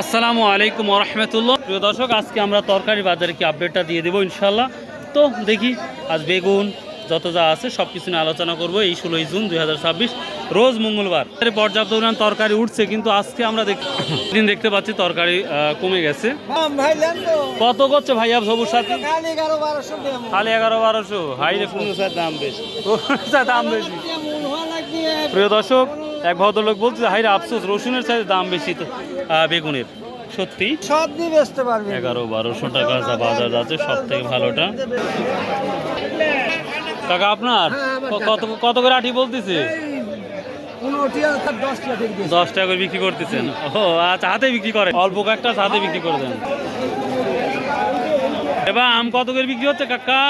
আসসালামু আলাইকুম ওয়া রাহমাতুল্লাহ। প্রিয় দর্শক, আজকে আমরা তরকারি বাজারে কি আপডেটটা দিয়ে দেবো ইনশাল্লাহ। তো দেখি আজ বেগুন যত যা আছে সব কিছু নিয়ে আলোচনা করবো। এই 16 জুন 2026 রোজ মঙ্গলবার। পর্যাপ্ত পরিমাণ তরকারি উঠছে, কিন্তু আজকে আমরা দিন দেখতে পাচ্ছি তরকারি কমে গেছে। কত করছে ভাইয়া সবুজ সাথী? খালি 11-1200। হাই রে, দাম বেশি, দাম বেশি। প্রিয় দর্শক, এক ভদ্রলোক বলছে হাই রে আফসোস, রসুনের চাইতে দাম বেশি তো বেগুনের। সত্যি 1100-1200 টাকা বাজার যাচ্ছে, সব থেকে ভালোটা। টাকা আপনার কত কত করে আঠি বলতেছে? 10 টাকা করে বিক্রি করতেছেন। ও আচ্ছা, হাতে বিক্রি করে অল্প কয়েকটা হাতে বিক্রি করে দেন। এবার আম কত করে বিক্রি হচ্ছে কাকা?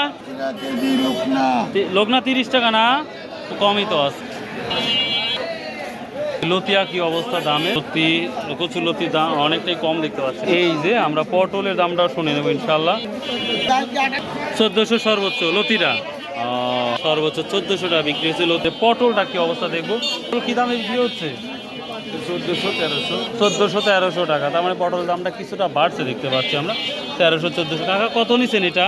লোকনা 30 টাকা না, কমই তো আছে। লতিয়া কি অবস্থা দামে? সত্যি কচুর লতির দাম অনেকটাই কম দেখতে পাচ্ছি। এই যে আমরা পটলের দামটাও শুনে নেবো ইনশাল্লাহ। 1400 সর্বোচ্চ লতিরা, সর্বোচ্চ 1400 টাকা বিক্রি হচ্ছে লতি। পটলটা কি অবস্থা দেখবো, কি দামে বিক্রি হচ্ছে? 1400-1300 টাকা। তার মানে পটল দামটা কিছুটা বাড়ছে দেখতে পাচ্ছি আমরা। 1300-1400 টাকা। কত নিচ্ছেন এটা?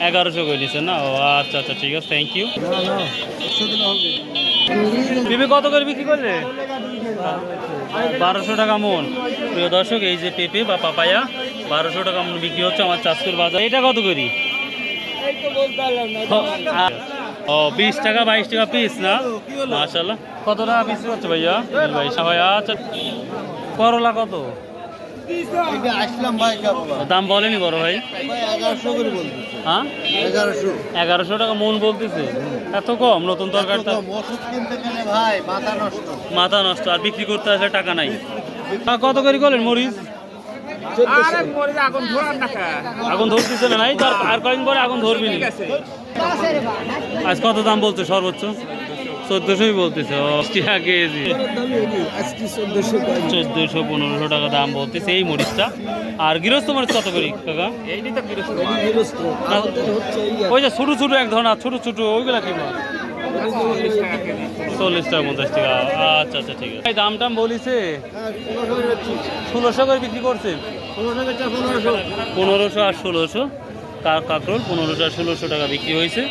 1100 করে নিচ্ছেন না? ও আচ্ছা আচ্ছা, ঠিক আছে, থ্যাংক ইউ। পেঁপে কত করে বিক্রি করলে? 1200 টাকা মন। প্রিয় দর্শক, এই যে পেঁপে বা পাপায়া 1200 টাকা মন বিক্রি হচ্ছে আমার চাঁদপুর বাজার। এটা কত করি? ও 20 টাকা 22 টাকা পিস না? মাশাআল্লাহ। কত টাকা পিস হচ্ছে ভাইয়া? ভাইয়া আচ্ছা। করলা কত দাম বলেনি বড় ভাই? 1100 টাকা মন বলতেছে। এত কম? নতুন তরকারিটা মাথা নষ্ট। আর বিক্রি করতে আসলে টাকা নাই। কত করে করলেন মরিচ? আগুন ধরতেছে না? নাই, আর কয়েকদিন পরে আগুন ধরবি। আজ কত দাম বলছে সর্বোচ্চ? 1400 বলতেছে। 10 কেজি 1400-1500 টাকা দাম বলতেছে এই মরিচটা। আর গৃহস্থ মরিচ কত করি কাকা? ওই যে ছোট ছোট এক ধরনের ছোট ছোট ওইগুলা কি? 40 টাকা 50 টাকা। আচ্ছা আচ্ছা, ঠিক আছে। দাম টাম বলিছে 1600 করে বিক্রি করছে। 1500 আর 1600 কাঁকরোল 1500 আর 1600 টাকা বিক্রি হয়েছে।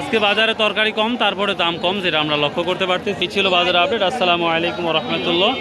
আজকে বাজারে তরকারি কম, তারপরে দাম কম, যেটা আমরা লক্ষ্য করতে পারতেছি। ছিল বাজারে আপডেট। আসসালামু আলাইকুম ওয়া রাহমাতুল্লাহ।